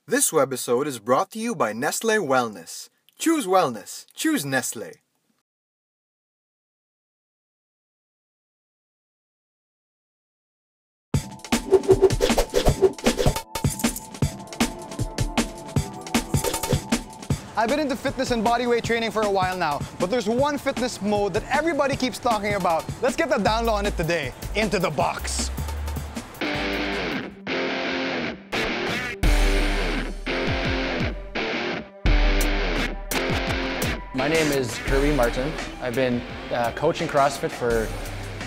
This webisode is brought to you by Nestle Wellness. Choose wellness. Choose Nestle. I've been into fitness and bodyweight training for a while now, but there's one fitness mode that everybody keeps talking about. Let's get the down low on it today. Into the box. My name is Kirby Martin. I've been coaching CrossFit for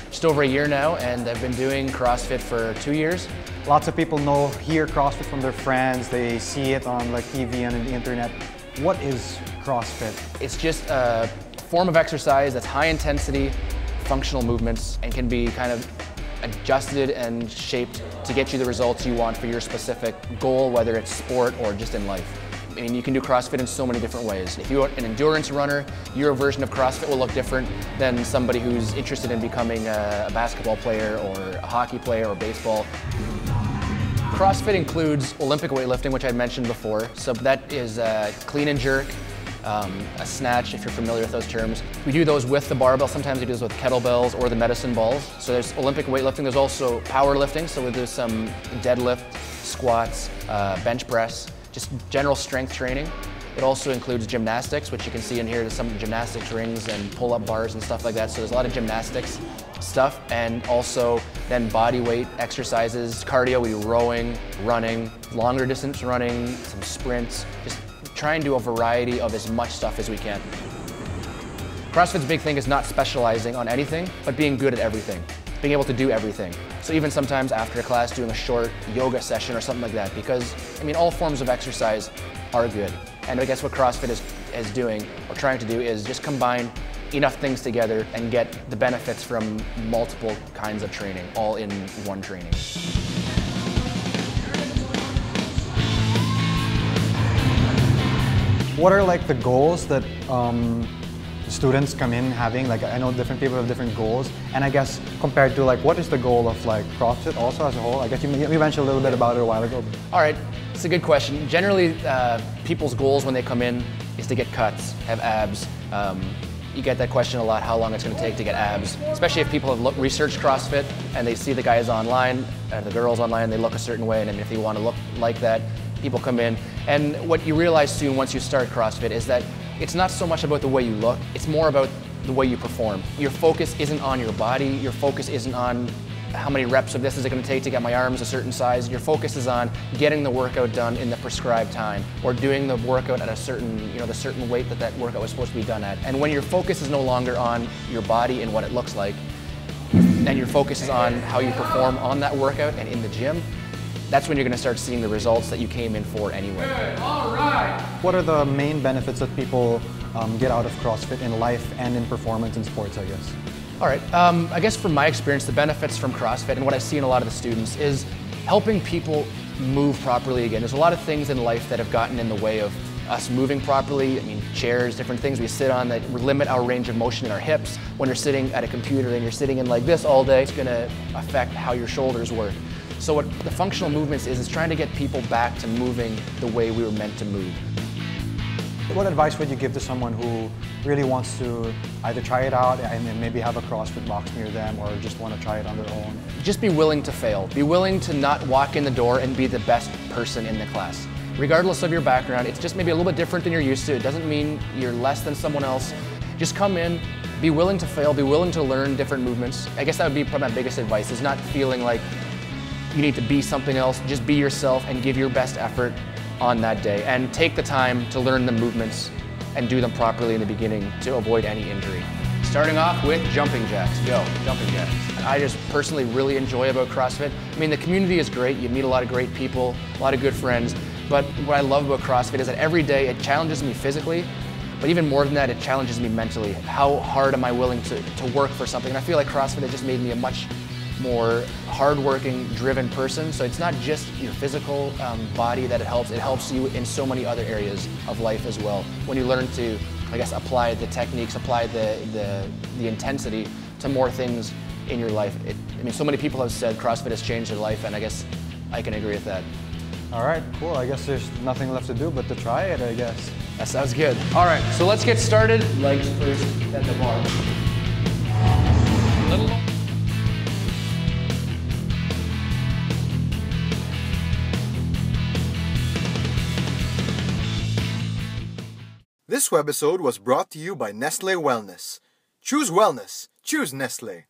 just over a year now, and I've been doing CrossFit for 2 years. Lots of people hear CrossFit from their friends. They see it on TV and on the internet. What is CrossFit? It's just a form of exercise that's high intensity, functional movements, and can be kind of adjusted and shaped to get you the results you want for your specific goal, whether it's sport or just in life. I mean, you can do CrossFit in so many different ways. If you're an endurance runner, your version of CrossFit will look different than somebody who's interested in becoming a basketball player or a hockey player or baseball. CrossFit includes Olympic weightlifting, which I mentioned before. So that is clean and jerk, a snatch, if you're familiar with those terms. We do those with the barbell. Sometimes we do those with kettlebells or the medicine balls. So there's Olympic weightlifting. There's also powerlifting. So we'll do some deadlift, squats, bench press, just general strength training. It also includes gymnastics, which you can see in here. There's some gymnastics rings and pull-up bars and stuff like that. So there's a lot of gymnastics stuff, and also then body weight exercises, cardio. We do rowing, running, longer distance running, some sprints. Just try and do a variety of as much stuff as we can. CrossFit's big thing is not specializing on anything, but being good at everything. Being able to do everything. So even sometimes after a class doing a short yoga session or something like that, because I mean all forms of exercise are good. And I guess what CrossFit is doing or trying to do is just combine enough things together and get the benefits from multiple kinds of training all in one training. What are the goals that students come in having? I know different people have different goals, and I guess compared to what is the goal of CrossFit also as a whole? I guess you mentioned a little bit about it a while ago. All right, it's a good question. Generally, people's goals when they come in is to get cuts, have abs. You get that question a lot, how long it's going to take to get abs, especially if people have researched CrossFit and they see the guys online, the girls online, they look a certain way, and if they want to look like that, people come in. And what you realize soon once you start CrossFit is that it's not so much about the way you look, it's more about the way you perform. Your focus isn't on your body, your focus isn't on how many reps of this is it going to take to get my arms a certain size. Your focus is on getting the workout done in the prescribed time, or doing the workout at a certain, the certain weight that workout was supposed to be done at. And when your focus is no longer on your body and what it looks like, and your focus is on how you perform on that workout and in the gym, that's when you're going to start seeing the results that you came in for anyway. Good. All right. What are the main benefits that people get out of CrossFit in life and in performance in sports, I guess? All right, I guess from my experience, the benefits from CrossFit and what I see in a lot of the students is helping people move properly again. There's a lot of things in life that have gotten in the way of us moving properly. I mean, chairs, different things we sit on that limit our range of motion in our hips. When you're sitting at a computer and you're sitting in like this all day, it's gonna affect how your shoulders work. So what the functional movements is trying to get people back to moving the way we were meant to move. What advice would you give to someone who really wants to either try it out and then maybe have a CrossFit box near them, or just want to try it on their own? Just be willing to fail. Be willing to not walk in the door and be the best person in the class. Regardless of your background, it's just maybe a little bit different than you're used to. It doesn't mean you're less than someone else. Just come in, be willing to fail, be willing to learn different movements. I guess that would be probably my biggest advice, is not feeling like you need to be something else. Just be yourself and give your best effort on that day, and take the time to learn the movements and do them properly in the beginning to avoid any injury. Starting off with jumping jacks. Go, jumping jacks. I just personally really enjoy about CrossFit. I mean, the community is great. You meet a lot of great people, a lot of good friends. But what I love about CrossFit is that every day it challenges me physically, but even more than that, it challenges me mentally. How hard am I willing to work for something? And I feel like CrossFit has just made me a much more hardworking, driven person. So it's not just your physical body that it helps you in so many other areas of life as well. When you learn to, I guess, apply the techniques, apply the intensity to more things in your life. I mean, so many people have said CrossFit has changed their life, and I guess I can agree with that. All right, cool. I guess there's nothing left to do but to try it, I guess. That sounds good. All right, so let's get started. Legs first, then the bar. Little. This webisode was brought to you by Nestle Wellness. Choose wellness. Choose Nestle.